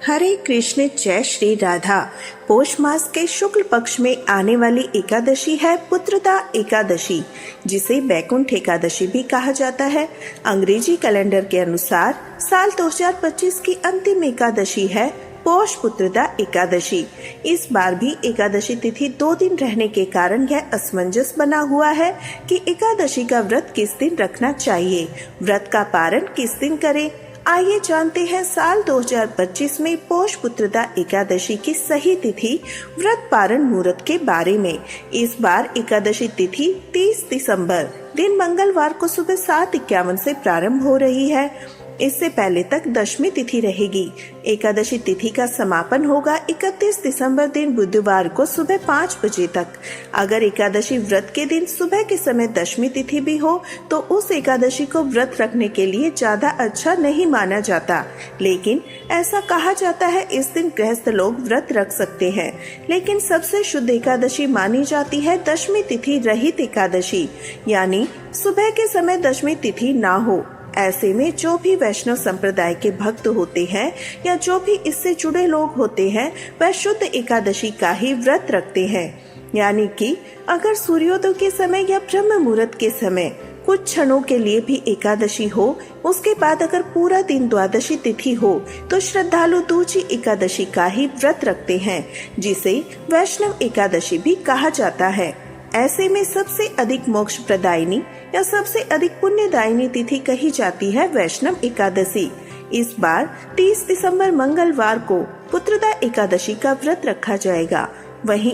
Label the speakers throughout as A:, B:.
A: हरे कृष्ण, जय श्री राधा। पौष मास के शुक्ल पक्ष में आने वाली एकादशी है पुत्रदा एकादशी, जिसे बैकुंठ एकादशी भी कहा जाता है। अंग्रेजी कैलेंडर के अनुसार साल 2025 की अंतिम एकादशी है पौष पुत्रदा एकादशी। इस बार भी एकादशी तिथि 2 दिन रहने के कारण यह असमंजस बना हुआ है कि एकादशी का व्रत किस दिन रखना चाहिए, व्रत का पारण किस दिन करें। आइए जानते हैं साल 2025 में पौष पुत्रदा एकादशी की सही तिथि, व्रत पारण मुहूर्त के बारे में। इस बार एकादशी तिथि 30 दिसंबर दिन मंगलवार को सुबह 7:51 से प्रारंभ हो रही है। इससे पहले तक दशमी तिथि रहेगी। एकादशी तिथि का समापन होगा 31 दिसंबर दिन बुधवार को सुबह 5 बजे तक। अगर एकादशी व्रत के दिन सुबह के समय दशमी तिथि भी हो तो उस एकादशी को व्रत रखने के लिए ज्यादा अच्छा नहीं माना जाता, लेकिन ऐसा कहा जाता है इस दिन गृहस्थ लोग व्रत रख सकते हैं। लेकिन सबसे शुद्ध एकादशी मानी जाती है दशमी तिथि रहित एकादशी, यानी सुबह के समय दशमी तिथि ना हो। ऐसे में जो भी वैष्णव संप्रदाय के भक्त होते हैं या जो भी इससे जुड़े लोग होते हैं वह शुद्ध एकादशी का ही व्रत रखते हैं। यानी कि अगर सूर्योदय के समय या ब्रह्म मुहूर्त के समय कुछ क्षणों के लिए भी एकादशी हो, उसके बाद अगर पूरा दिन द्वादशी तिथि हो तो श्रद्धालु दूजी एकादशी का ही व्रत रखते हैं, जिसे वैष्णव एकादशी भी कहा जाता है। ऐसे में सबसे अधिक मोक्ष प्रदायिनी या सबसे अधिक पुण्यदायिनी तिथि कही जाती है वैष्णव एकादशी। इस बार 30 दिसंबर मंगलवार को पुत्रदा एकादशी का व्रत रखा जाएगा। वहीं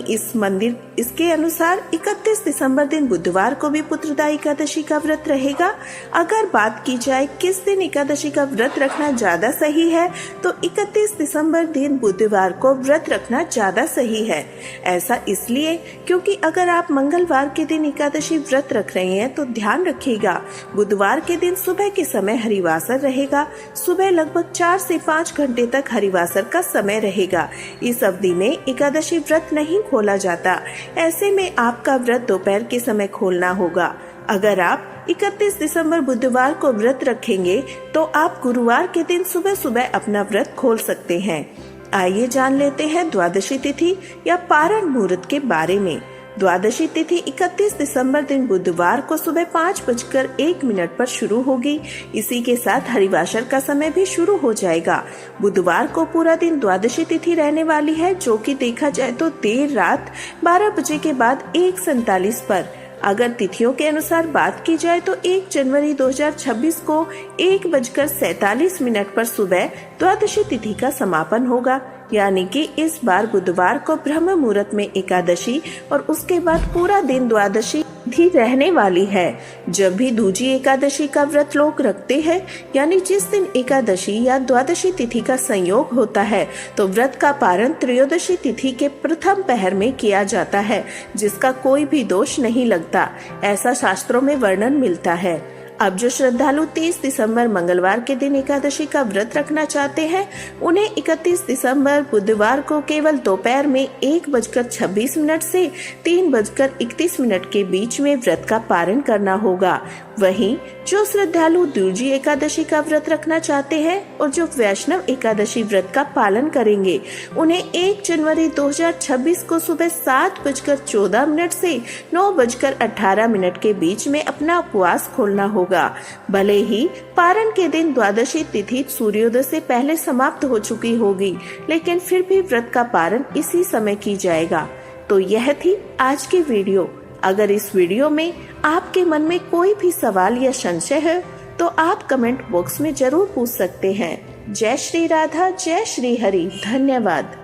A: इसके अनुसार 31 दिसंबर दिन बुधवार को भी पुत्रदा एकादशी का व्रत रहेगा। अगर बात की जाए किस दिन एकादशी का व्रत रखना ज्यादा सही है तो 31 दिसंबर दिन बुधवार को व्रत रखना ज्यादा सही है। ऐसा इसलिए क्योंकि अगर आप मंगलवार के दिन एकादशी व्रत रख रहे हैं तो ध्यान रखिएगा बुधवार के दिन सुबह के समय हरिवासर रहेगा। सुबह लगभग 4 से 5 घंटे तक हरिवासर का समय रहेगा। इस अवधि में एकादशी व्रत नहीं खोला जाता। ऐसे में आपका व्रत दोपहर के समय खोलना होगा। अगर आप 31 दिसंबर बुधवार को व्रत रखेंगे तो आप गुरुवार के दिन सुबह सुबह अपना व्रत खोल सकते हैं। आइए जान लेते हैं द्वादशी तिथि या पारण मुहूर्त के बारे में। द्वादशी तिथि 31 दिसंबर दिन बुधवार को सुबह 5:01 पर शुरू होगी। इसी के साथ हरिवासर का समय भी शुरू हो जाएगा। बुधवार को पूरा दिन द्वादशी तिथि रहने वाली है, जो कि देखा जाए तो देर रात 12 बजे के बाद 1:47 पर। अगर तिथियों के अनुसार बात की जाए तो 1 जनवरी 2026 को 1:47 पर सुबह द्वादशी तिथि का समापन होगा। यानी कि इस बार बुधवार को ब्रह्म मुहूर्त में एकादशी और उसके बाद पूरा दिन द्वादशी तिथि रहने वाली है। जब भी दूजी एकादशी का व्रत लोग रखते हैं, यानी जिस दिन एकादशी या द्वादशी तिथि का संयोग होता है, तो व्रत का पारण त्रयोदशी तिथि के प्रथम पहर में किया जाता है, जिसका कोई भी दोष नहीं लगता। ऐसा शास्त्रों में वर्णन मिलता है। अब जो श्रद्धालु 30 दिसंबर मंगलवार के दिन एकादशी का व्रत रखना चाहते हैं, उन्हें 31 दिसंबर बुधवार को केवल दोपहर में 1:26 से 3:31 के बीच में व्रत का पारण करना होगा। वहीं जो श्रद्धालु दूजी एकादशी का व्रत रखना चाहते हैं और जो वैष्णव एकादशी व्रत का पालन करेंगे, उन्हें 1 जनवरी 2026 को सुबह 7:14 से 9:18 के बीच में अपना उपवास खोलना होगा। भले ही पारण के दिन द्वादशी तिथि सूर्योदय से पहले समाप्त हो चुकी होगी, लेकिन फिर भी व्रत का पारण इसी समय की जाएगा। तो यह थी आज की वीडियो। अगर इस वीडियो में आपके मन में कोई भी सवाल या संशय है तो आप कमेंट बॉक्स में जरूर पूछ सकते हैं। जय श्री राधा, जय श्री हरि। धन्यवाद।